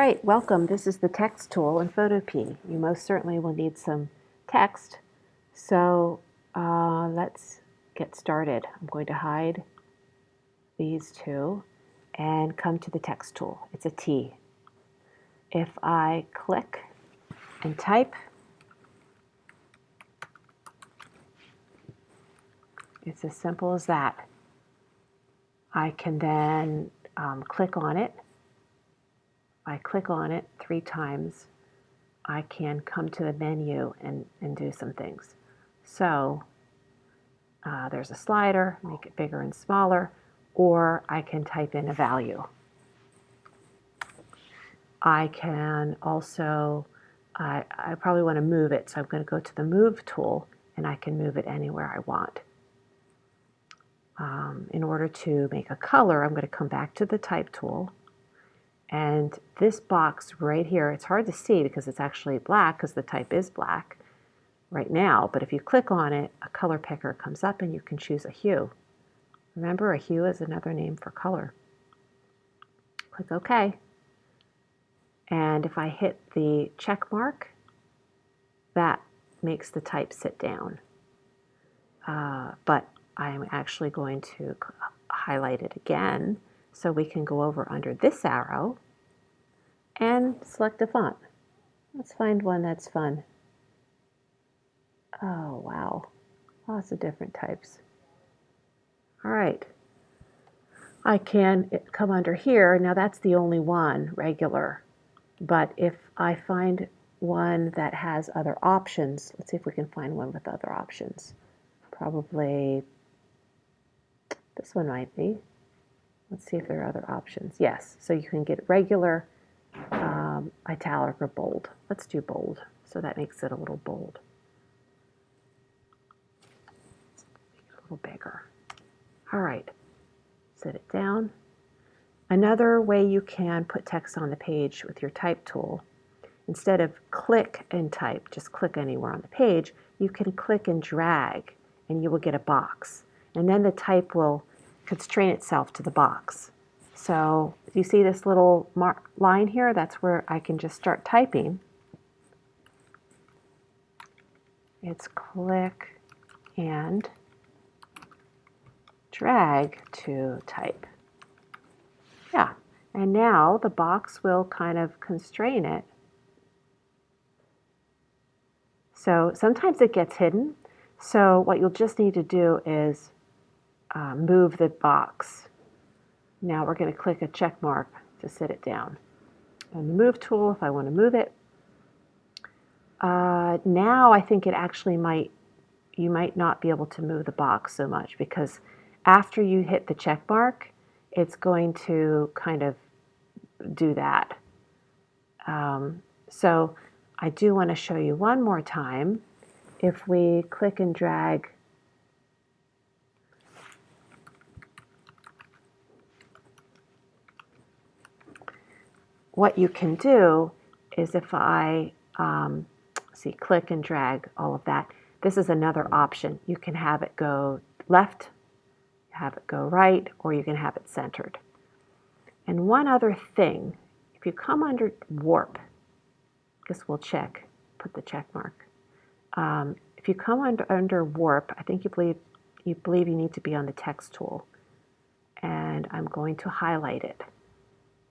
right, welcome. This is the text tool in Photopea. You most certainly will need some text. So let's get started. I'm going to hide these two and come to the text tool. It's a T. If I click and type, it's as simple as that. I can then click on it. I click on it 3 times. I can come to the menu and do some things. So there's a slider, make it bigger and smaller, or I can type in a value. I can also, I probably want to move it, so I'm going to go to the Move tool, and I can move it anywhere I want. In order to make a color, I'm going to come back to the Type tool, and this box right here, it's hard to see because it's actually black because the type is black right now, but if you click on it, a color picker comes up and you can choose a hue. Remember, a hue is another name for color. Click OK. And if I hit the check mark, that makes the type sit down. But I'm actually going to highlight it again so we can go over under this arrow and select a font. Let's find one that's fun. Oh, wow. Lots of different types. All right. I can come under here. Now that's the only one, regular. But if I find one that has other options, let's see if we can find one with other options. Probably this one might be. Let's see if there are other options. Yes, so you can get regular, italic, or bold. Let's do bold. So that makes it a little bold. Make it a little bigger. All right, set it down. Another way you can put text on the page with your type tool, instead of click and type, just click anywhere on the page, you can click and drag and you will get a box. And then the type will constrain itself to the box. So you see this little line here? That's where I can just start typing. It's click and drag to type. Yeah, and now the box will kind of constrain it. So sometimes it gets hidden. So what you'll just need to do is move the box. Now we're going to click a check mark to sit it down. And the Move tool, if I want to move it. Now I think it actually you might not be able to move the box so much because after you hit the check mark, it's going to kind of do that. So I do want to show you one more time. If we click and drag what you can do is if I see click and drag all of that, this is another option. You can have it go left, have it go right, or you can have it centered. And one other thing, if you come under warp, I guess we'll check, put the check mark. If you come under warp, I think you believe you need to be on the text tool. And I'm going to highlight it.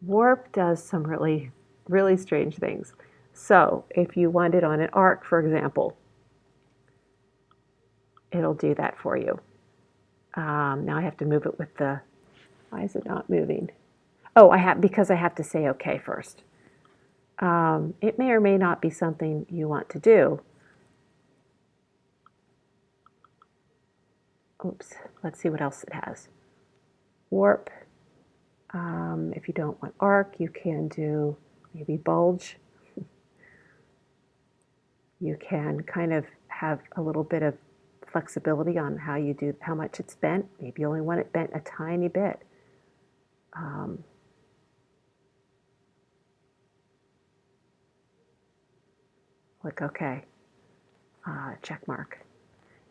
Warp does some really, really strange things. So if you want it on an arc, for example, it'll do that for you. Now I have to move it with the, why is it not moving? Oh, because I have to say OK first. It may or may not be something you want to do. Oops, let's see what else it has. Warp. If you don't want arc, you can do maybe bulge. You can kind of have a little bit of flexibility on how much it's bent. Maybe you only want it bent a tiny bit. Click OK. Check mark.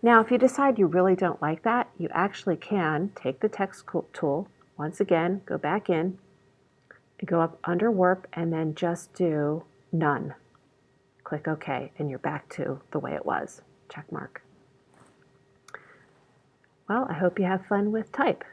Now, if you decide you really don't like that, you actually can take the text tool, once again, go back in, go up under warp and then just do none. Click OK, and you're back to the way it was. Check mark. Well, I hope you have fun with type.